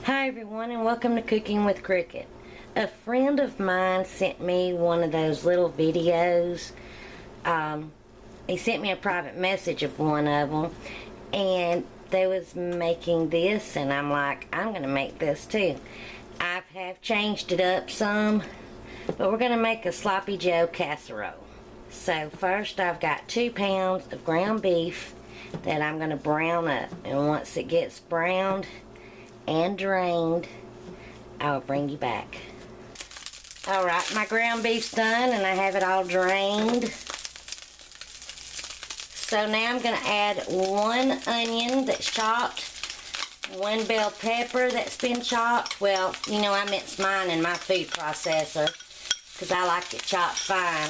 Hi everyone, and welcome to Cooking with Cricket. A friend of mine sent me one of those little videos. He sent me a private message of one of them, and they was making this, and I'm like, I'm going to make this too. I have changed it up some, but we're going to make a sloppy Joe casserole. So first I've got 2 pounds of ground beef that I'm going to brown up, and once it gets browned and drained, I'll bring you back. Alright, my ground beef's done and I have it all drained. So now I'm going to add 1 onion that's chopped, 1 bell pepper that's been chopped. Well, you know, I minced mine in my food processor because I like it chopped fine.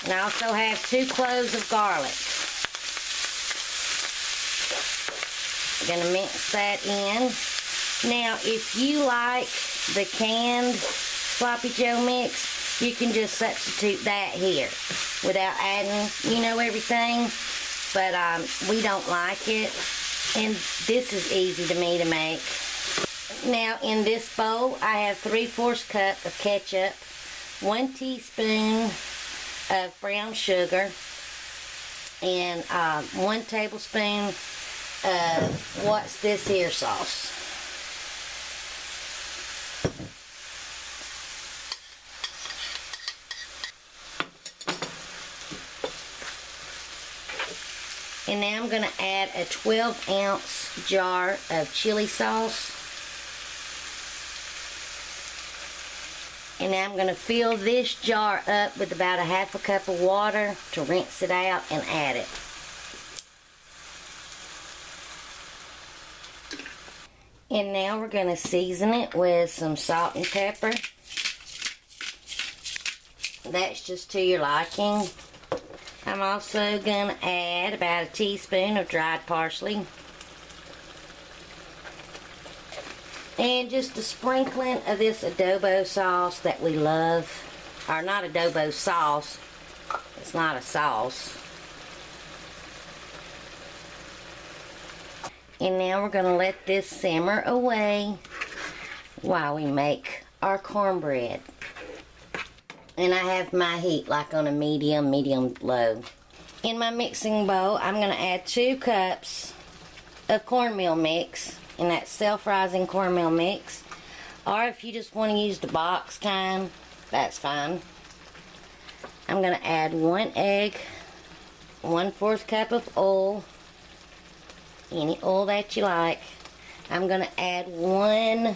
And I also have 2 cloves of garlic. I'm going to mix that in. Now, if you like the canned sloppy Joe mix, you can just substitute that here without adding, you know, everything. But we don't like it, and this is easy to me to make. Now, in this bowl, I have 3/4 cup of ketchup, 1 teaspoon of brown sugar, and 1 tablespoon what's this here sauce. And now I'm going to add a 12-ounce jar of chili sauce. And now I'm going to fill this jar up with about 1/2 cup of water to rinse it out and add it. And now we're going to season it with some salt and pepper. That's just to your liking. I'm also going to add about 1 teaspoon of dried parsley. And just a sprinkling of this adobo sauce that we love. Or not adobo sauce. It's not a sauce. And now we're going to let this simmer away while we make our cornbread. And I have my heat like on a medium low. In my mixing bowl, I'm going to add 2 cups of cornmeal mix. And that's self-rising cornmeal mix. Or if you just want to use the box kind, that's fine. I'm going to add 1 egg, 1/4 cup of oil. Any oil that you like. I'm going to add 1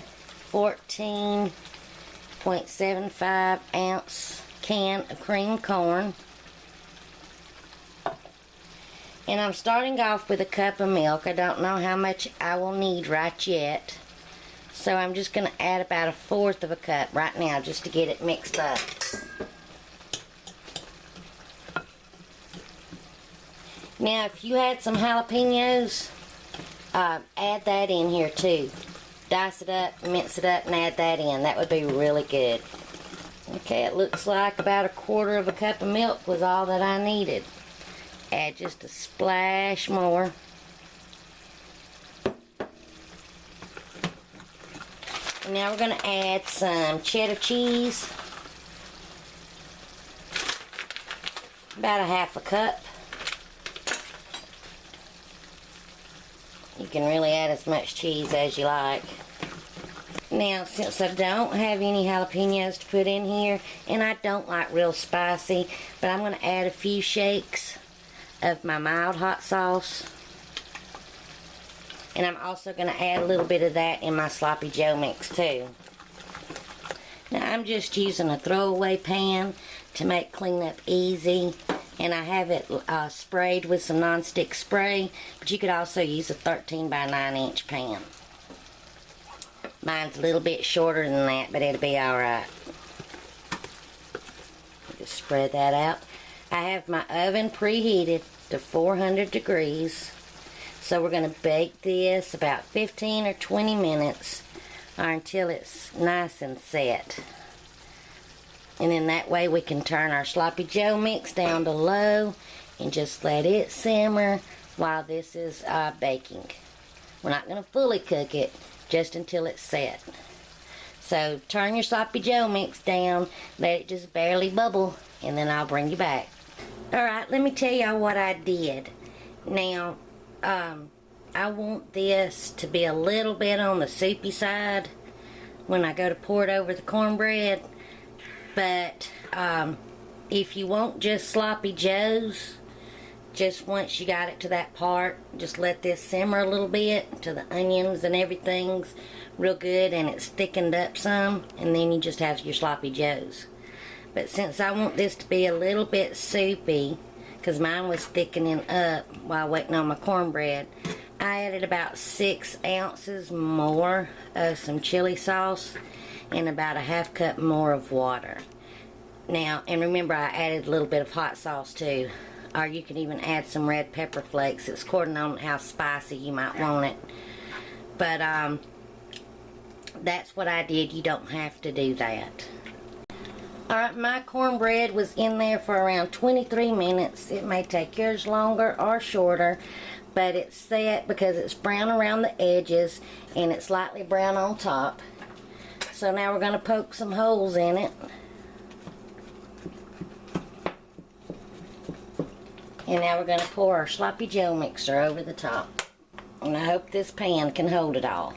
14.75 ounce can of creamed corn. And I'm starting off with 1 cup of milk. I don't know how much I will need right yet. So I'm just going to add about 1/4 of a cup right now just to get it mixed up. Now if you had some jalapenos, add that in here too. Dice it up, mince it up, and add that in. That would be really good. Okay, it looks like about 1/4 of a cup of milk was all that I needed. Add just a splash more. And now we're going to add some cheddar cheese. About 1/2 cup. You can really add as much cheese as you like. Now, since I don't have any jalapenos to put in here, and I don't like real spicy, but I'm going to add a few shakes of my mild hot sauce. And I'm also going to add a little bit of that in my sloppy Joe mix too. Now, I'm just using a throwaway pan to make cleanup easy. And I have it sprayed with some nonstick spray, but you could also use a 13 by 9 inch pan. Mine's a little bit shorter than that, but it'll be alright. Just spread that out. I have my oven preheated to 400 degrees. So we're going to bake this about 15 or 20 minutes or until it's nice and set. And then that way we can turn our sloppy Joe mix down to low and just let it simmer while this is baking. We're not going to fully cook it, just until it's set. So turn your sloppy Joe mix down, let it just barely bubble, and then I'll bring you back. Alright, let me tell y'all what I did. Now, I want this to be a little bit on the soupy side when I go to pour it over the cornbread. But if you want just sloppy Joes, just once you got it to that part, just let this simmer a little bit till the onions and everything's real good and it's thickened up some, and then you just have your sloppy Joes. But since I want this to be a little bit soupy, because mine was thickening up while waiting on my cornbread, I added about 6 ounces more of some chili sauce and about a ½ cup more of water. Now, and remember, I added a little bit of hot sauce too, or you can even add some red pepper flakes. It's according on how spicy you might want it. But that's what I did. You don't have to do that. Alright, my cornbread was in there for around 23 minutes. It may take yours longer or shorter, but it's set because it's brown around the edges and it's lightly brown on top. So now we're going to poke some holes in it. And now we're going to pour our sloppy Joe mixer over the top. And I hope this pan can hold it all.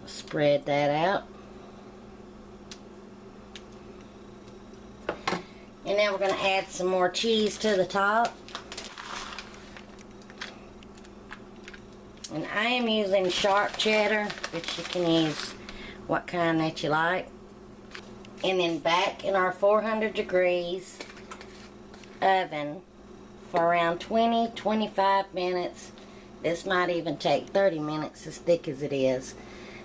Spread that out. And now we're going to add some more cheese to the top. And I am using sharp cheddar, but you can use what kind that you like. And then back in our 400 degrees oven for around 20-25 minutes. This might even take 30 minutes, as thick as it is,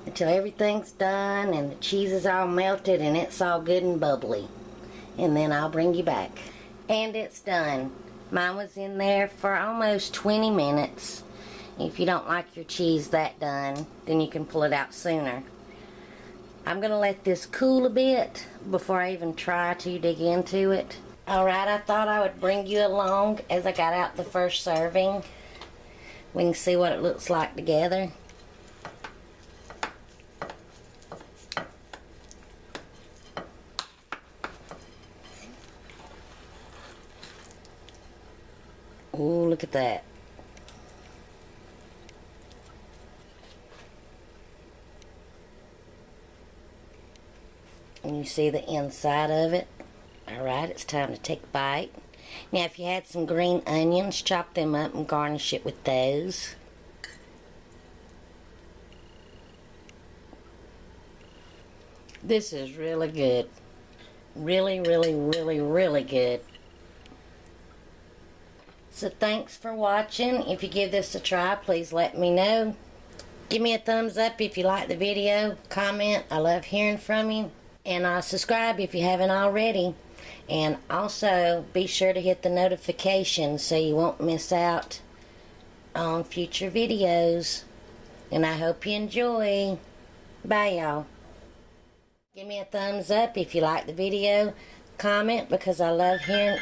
until everything's done and the cheese is all melted and it's all good and bubbly. And then I'll bring you back. And it's done. Mine was in there for almost 20 minutes. If you don't like your cheese that done, then you can pull it out sooner. I'm going to let this cool a bit before I even try to dig into it. Alright, I thought I would bring you along as I got out the first serving. We can see what it looks like together. Ooh, look at that. And you see the inside of it. Alright, it's time to take a bite. Now, if you had some green onions, chop them up and garnish it with those. This is really good. Really, really, really, really good. So thanks for watching. If you give this a try, please let me know. Give me a thumbs up if you like the video. Comment. I love hearing from you. And subscribe if you haven't already. And also be sure to hit the notification so you won't miss out on future videos. And I hope you enjoy. Bye, y'all. Give me a thumbs up if you like the video. Comment, because I love hearing